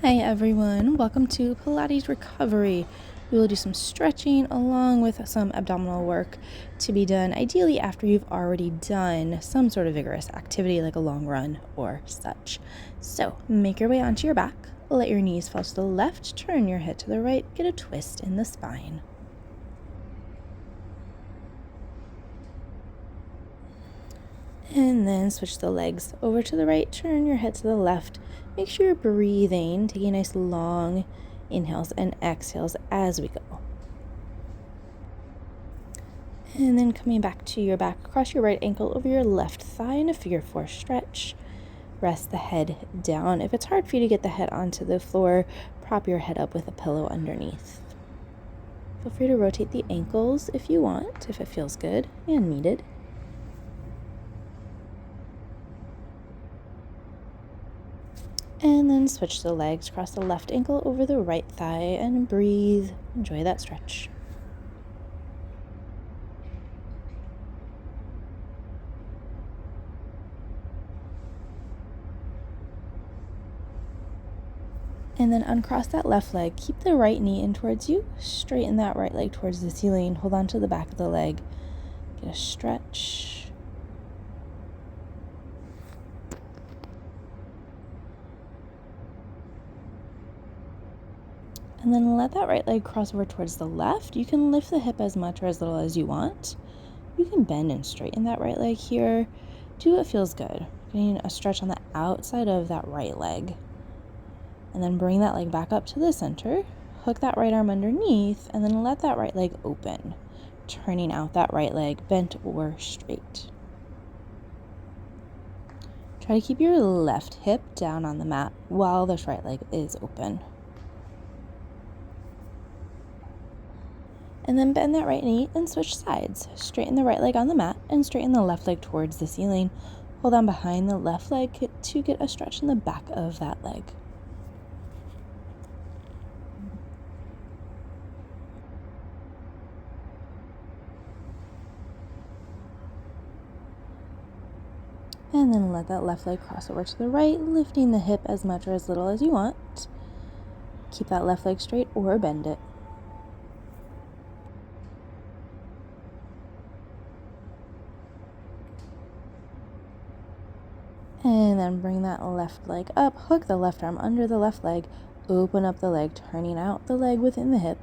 Hi everyone, welcome to Pilates Recovery. We will do some stretching along with some abdominal work to be done ideally after you've already done some sort of vigorous activity like a long run or such. So make your way onto your back, let your knees fall to the left, turn your head to the right, get a twist in the spine. And then switch the legs over to the right, turn your head to the left. Make sure you're breathing, taking nice long inhales and exhales as we go. And then coming back to your back, cross your right ankle over your left thigh in a figure 4 stretch. Rest the head down. If it's hard for you to get the head onto the floor, prop your head up with a pillow underneath. Feel free to rotate the ankles if you want, if it feels good and needed. And then switch the legs, cross the left ankle over the right thigh and breathe. Enjoy that stretch. And then uncross that left leg. Keep the right knee in towards you. Straighten that right leg towards the ceiling. Hold on to the back of the leg. Get a stretch. And then let that right leg cross over towards the left. You can lift the hip as much or as little as you want. You can bend and straighten that right leg here. Do what feels good. Getting a stretch on the outside of that right leg. And then bring that leg back up to the center. Hook that right arm underneath and then let that right leg open. Turning out that right leg bent or straight. Try to keep your left hip down on the mat while this right leg is open. And then bend that right knee and switch sides. Straighten the right leg on the mat and straighten the left leg towards the ceiling. Hold on behind the left leg to get a stretch in the back of that leg. And then let that left leg cross over to the right, lifting the hip as much or as little as you want. Keep that left leg straight or bend it. And then bring that left leg up, hook the left arm under the left leg, open up the leg, turning out the leg within the hip.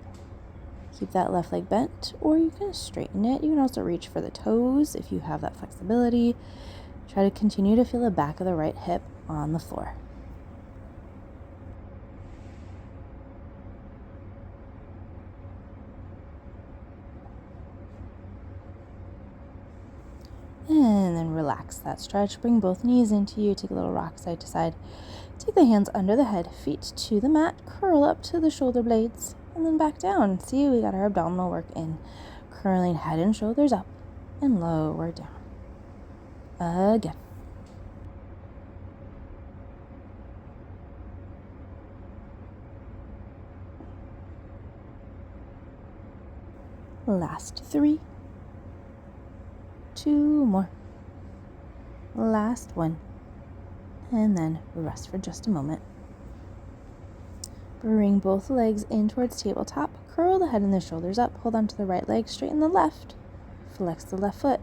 Keep that left leg bent, or you can straighten it. You can also reach for the toes if you have that flexibility. Try to continue to feel the back of the right hip on the floor. And then relax that stretch. Bring both knees into you. Take a little rock side to side. Take the hands under the head, feet to the mat. Curl up to the shoulder blades and then back down. See, we got our abdominal work in. Curling head and shoulders up and lower down. Again. Last 3. 2 more. Last 1. And then rest for just a moment. Bring both legs in towards tabletop. Curl the head and the shoulders up. Hold on to the right leg. Straighten the left. Flex the left foot.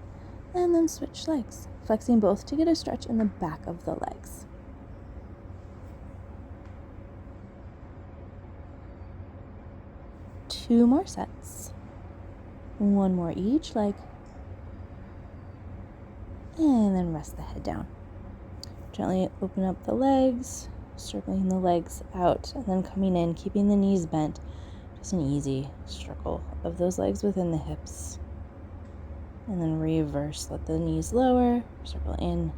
And then switch legs. Flexing both to get a stretch in the back of the legs. Two more sets. 1 more each leg. And then rest the head down. Gently open up the legs, circling the legs out, and then coming in, keeping the knees bent. Just an easy circle of those legs within the hips. And then reverse, let the knees lower, circle in.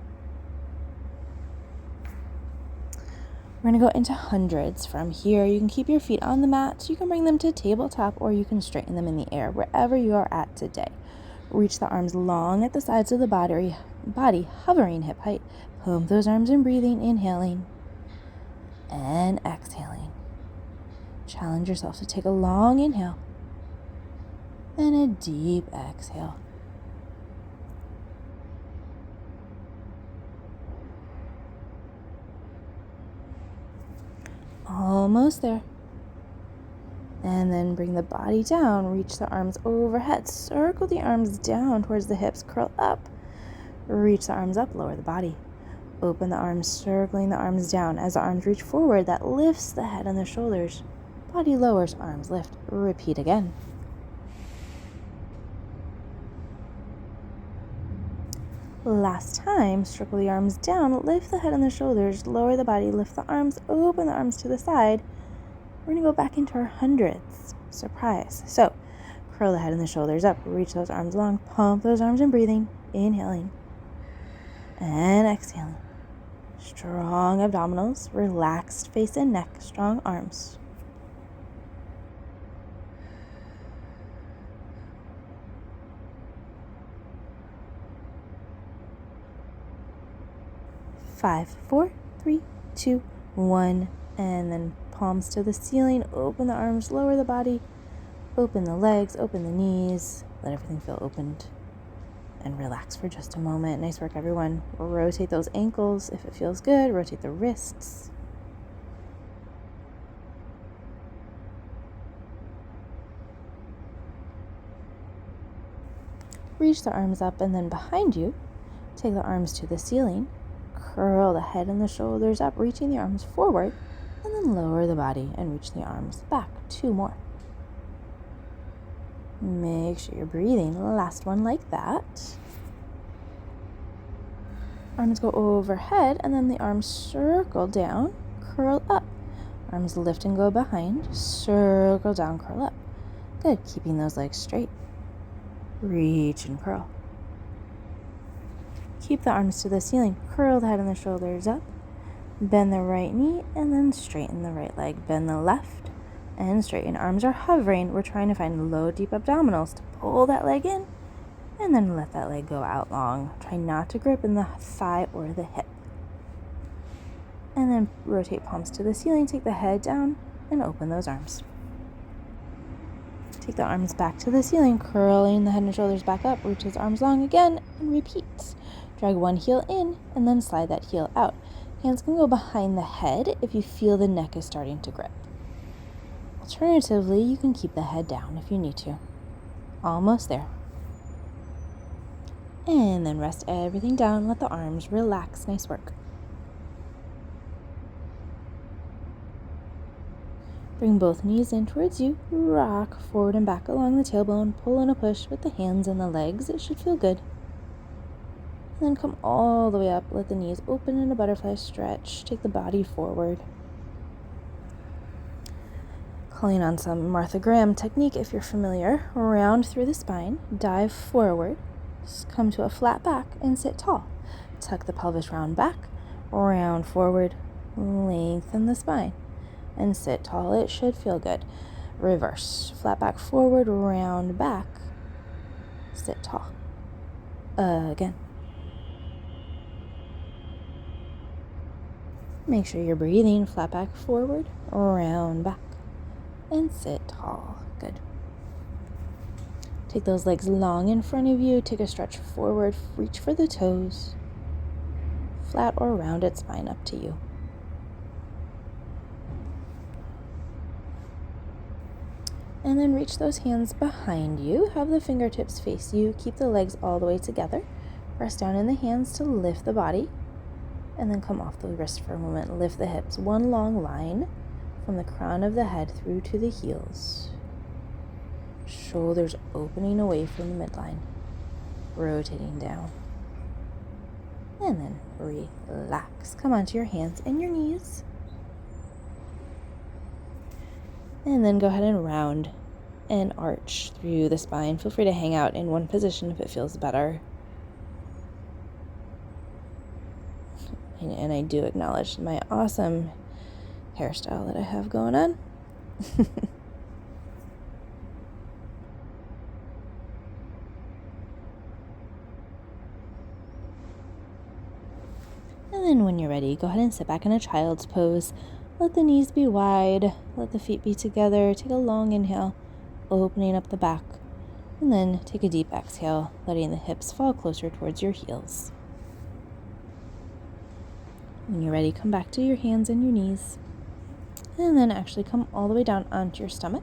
We're going to go into hundreds from here. You can keep your feet on the mat. You can bring them to tabletop or you can straighten them in the air, wherever you are at today. Reach the arms long at the sides of the body, hovering hip height. Pump those arms and breathing, inhaling and exhaling. Challenge yourself to take a long inhale and a deep exhale. Almost there. And then bring the body down, reach the arms overhead, circle the arms down towards the hips, curl up, reach the arms up, lower the body. Open the arms, circling the arms down. As the arms reach forward, that lifts the head and the shoulders. Body lowers, arms lift. Repeat again. Last time, circle the arms down, lift the head and the shoulders, lower the body, lift the arms, open the arms to the side. We're going to go back into our hundreds. Surprise. So, curl the head and the shoulders up, reach those arms long, pump those arms and breathing, inhaling and exhaling. Strong abdominals, relaxed face and neck, strong arms. Five, four, three, two, one, and then palms to the ceiling, open the arms, lower the body, open the legs, open the knees, let everything feel opened, and relax for just a moment. Nice work, everyone. Rotate those ankles if it feels good, rotate the wrists. Reach the arms up and then behind you, take the arms to the ceiling, curl the head and the shoulders up, reaching the arms forward, and then lower the body and reach the arms back. 2 more. Make sure you're breathing. Last one like that. Arms go overhead and then the arms circle down, curl up. Arms lift and go behind, circle down, curl up. Good, keeping those legs straight. Reach and curl. Keep the arms to the ceiling, curl the head and the shoulders up. Bend the right knee and then straighten the right leg. Bend the left and straighten. Arms are hovering. We're trying to find low, deep abdominals to pull that leg in and then let that leg go out long. Try not to grip in the thigh or the hip. And then rotate palms to the ceiling. Take the head down and open those arms. Take the arms back to the ceiling, curling the head and shoulders back up. Reach those arms long again and repeat. Drag one heel in and then slide that heel out. Hands can go behind the head if you feel the neck is starting to grip. Alternatively, you can keep the head down if you need to. Almost there. And then rest everything down. Let the arms relax. Nice work. Bring both knees in towards you. Rock forward and back along the tailbone. Pull and a push with the hands and the legs. It should feel good. And then come all the way up. Let the knees open in a butterfly stretch. Take the body forward. Calling on some Martha Graham technique if you're familiar. Round through the spine. Dive forward. Come to a flat back and sit tall. Tuck the pelvis round back. Round forward. Lengthen the spine. And sit tall. It should feel good. Reverse. Flat back forward. Round back. Sit tall. Again. Make sure you're breathing. Flat back forward, round back, and sit tall. Good. Take those legs long in front of you. Take a stretch forward. Reach for the toes. Flat or rounded spine, up to you. And then reach those hands behind you. Have the fingertips face you. Keep the legs all the way together. Press down in the hands to lift the body. And then come off the wrist for a moment. Lift the hips. One long line from the crown of the head through to the heels. Shoulders opening away from the midline. Rotating down. And then relax. Come onto your hands and your knees. And then go ahead and round and arch through the spine. Feel free to hang out in one position if it feels better. And I do acknowledge my awesome hairstyle that I have going on. And then when you're ready, go ahead and sit back in a child's pose. Let the knees be wide. Let the feet be together. Take a long inhale, opening up the back. And then take a deep exhale, letting the hips fall closer towards your heels. When you're ready, come back to your hands and your knees. And then actually come all the way down onto your stomach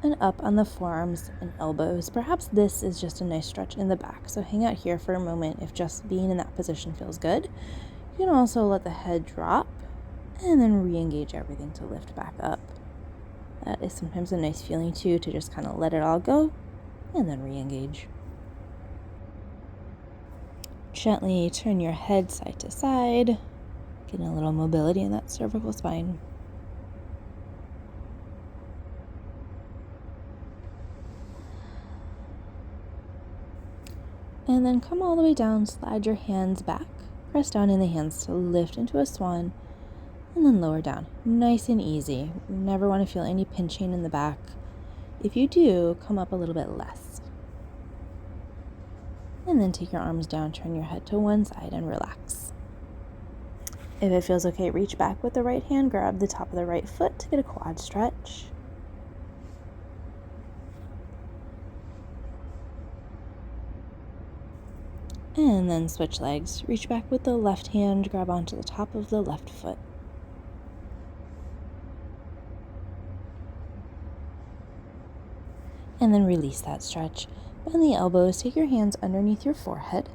and up on the forearms and elbows. Perhaps this is just a nice stretch in the back, so hang out here for a moment if just being in that position feels good. You can also let the head drop and then re-engage everything to lift back up. That is sometimes a nice feeling too, to just kind of let it all go and then re-engage. Gently turn your head side to side, getting a little mobility in that cervical spine. And then come all the way down, slide your hands back, press down in the hands to lift into a swan, and then lower down. Nice and easy. You never want to feel any pinching in the back. If you do, come up a little bit less. And then take your arms down, turn your head to one side and relax. If it feels okay, reach back with the right hand, grab the top of the right foot to get a quad stretch. And then switch legs. Reach back with the left hand, grab onto the top of the left foot. And then release that stretch. Bend the elbows, take your hands underneath your forehead.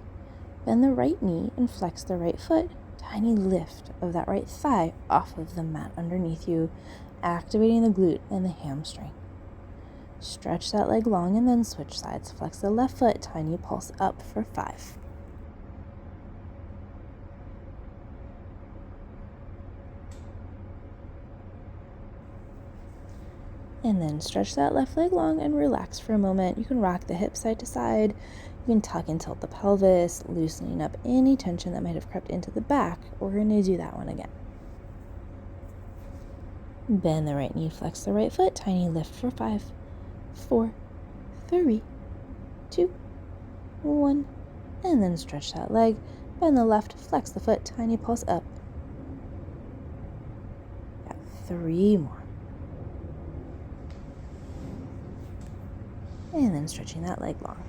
Bend the right knee and flex the right foot. Tiny lift of that right thigh off of the mat underneath you, activating the glute and the hamstring. Stretch that leg long and then switch sides. Flex the left foot, tiny pulse up for 5. And then stretch that left leg long and relax for a moment. You can rock the hips side to side. You can tuck and tilt the pelvis, loosening up any tension that might have crept into the back. We're going to do that one again. Bend the right knee, flex the right foot, tiny lift for 5, 4, 3, 2, 1. And then stretch that leg. Bend the left, flex the foot, tiny pulse up. Got 3 more. And then stretching that leg long.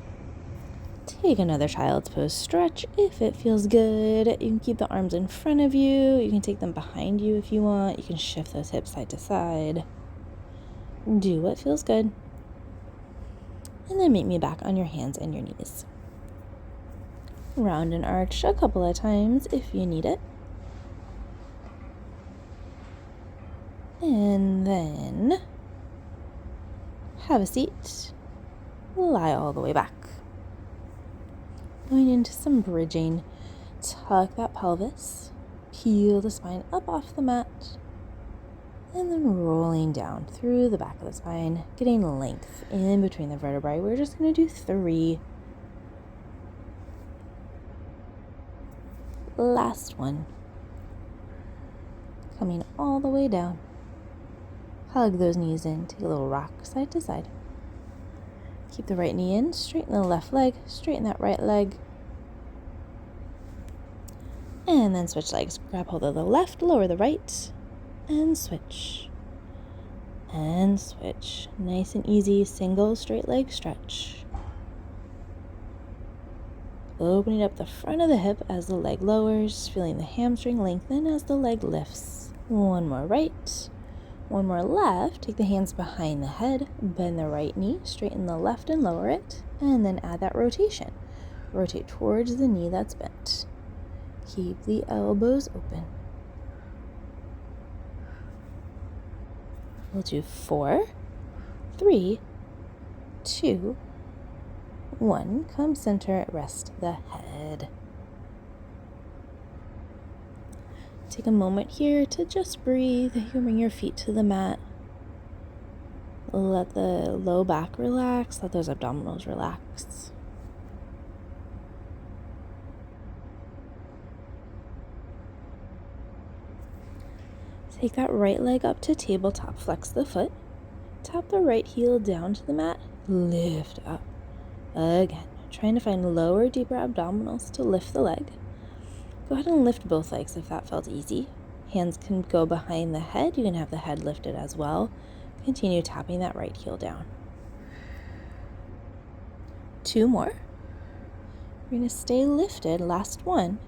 Take another child's pose stretch if it feels good. You can keep the arms in front of you. You can take them behind you if you want. You can shift those hips side to side. Do what feels good. And then meet me back on your hands and your knees. Round and arch a couple of times if you need it. And then have a seat. Lie all the way back. Going into some bridging. Tuck that pelvis. Peel the spine up off the mat. And then rolling down through the back of the spine, getting length in between the vertebrae. We're just going to do 3. Last one. Coming all the way down. Hug those knees in. Take a little rock side to side. Keep the right knee in, straighten the left leg, straighten that right leg. And then switch legs. Grab hold of the left, lower the right, and switch. And switch. Nice and easy, single straight leg stretch. Opening up the front of the hip as the leg lowers, feeling the hamstring lengthen as the leg lifts. One more right. One more left. Take the hands behind the head, bend the right knee, straighten the left and lower it, and then add that rotation. Rotate towards the knee that's bent. Keep the elbows open. We'll do 4, 3, 2, 1. Come center, rest the head. Take a moment here to just breathe. You can bring your feet to the mat. Let the low back relax. Let those abdominals relax. Take that right leg up to tabletop. Flex the foot. Tap the right heel down to the mat. Lift up. Again, trying to find lower, deeper abdominals to lift the leg. Go ahead and lift both legs if that felt easy. Hands can go behind the head. You can have the head lifted as well. Continue tapping that right heel down. 2 more. You're going to stay lifted. Last one.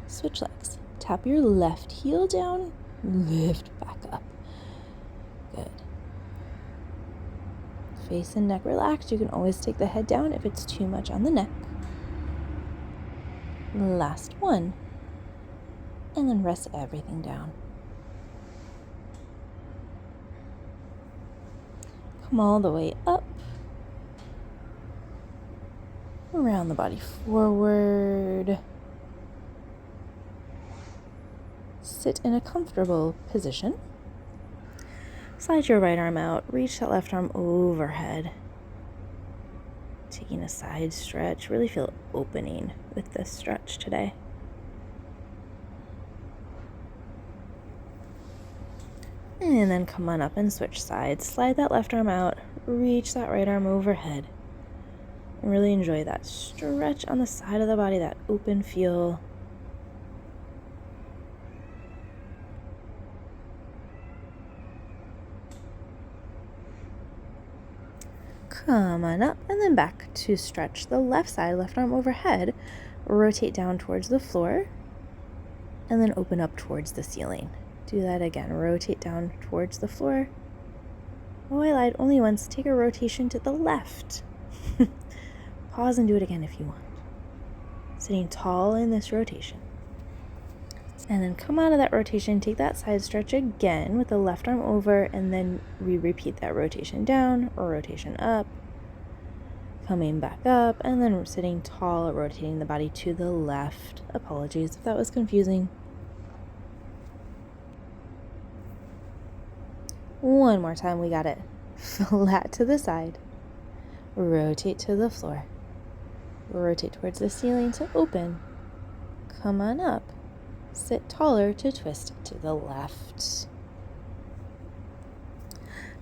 Switch legs. Tap your left heel down. lift back up. Good. Face and neck relaxed. You can always take the head down if it's too much on the neck. Last one. And then rest everything down. Come all the way up. Around the body forward. Sit in a comfortable position. Slide your right arm out. Reach that left arm overhead. Taking a side stretch. Really feel opening with this stretch today. And then come on up and switch sides. Slide that left arm out. Reach that right arm overhead. And really enjoy that stretch on the side of the body, that open feel. Come on up and then back to stretch the left side, left arm overhead. Rotate down towards the floor and then open up towards the ceiling. Do that again. Rotate down towards the floor. Oh, I lied. Only once. Take a rotation to the left. Pause and do it again if you want. Sitting tall in this rotation. And then come out of that rotation. Take that side stretch again with the left arm over, and then we repeat that rotation down or rotation up. Coming back up, and then sitting tall, rotating the body to the left. Apologies if that was confusing. One more time, we got it. Flat to the side. Rotate to the floor. Rotate towards the ceiling to open. Come on up. Sit taller to twist to the left.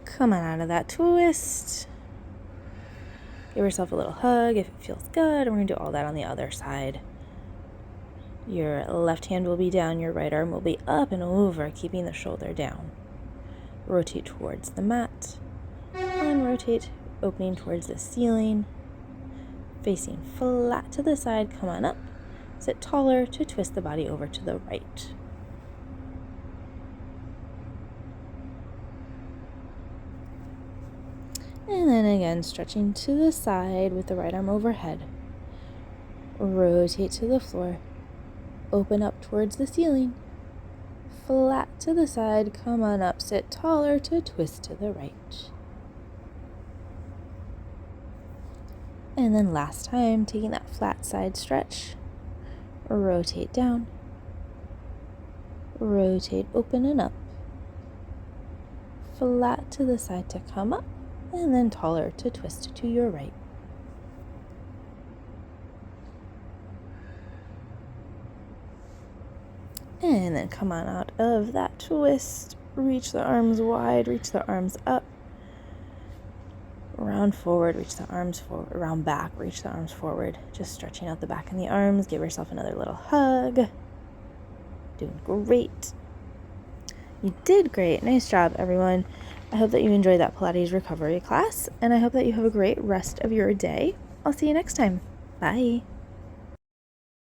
Come on out of that twist. Give yourself a little hug if it feels good. And we're going to do all that on the other side. Your left hand will be down. Your right arm will be up and over, keeping the shoulder down. Rotate towards the mat, and rotate, opening towards the ceiling, facing flat to the side. Come on up, sit taller to twist the body over to the right. And then again, stretching to the side with the right arm overhead. Rotate to the floor, open up towards the ceiling. Flat to the side, come on up, sit taller to twist to the right. And then last time, taking that flat side stretch, rotate down, rotate, open and up, flat to the side to come up, and then taller to twist to your right. And then come on out of that twist. Reach the arms wide, reach the arms up. Round forward, reach the arms forward. Round back, reach the arms forward. Just stretching out the back and the arms. Give yourself another little hug. Doing great. You did great. Nice job, everyone. I hope that you enjoyed that Pilates recovery class, and I hope that you have a great rest of your day. I'll see you next time. Bye.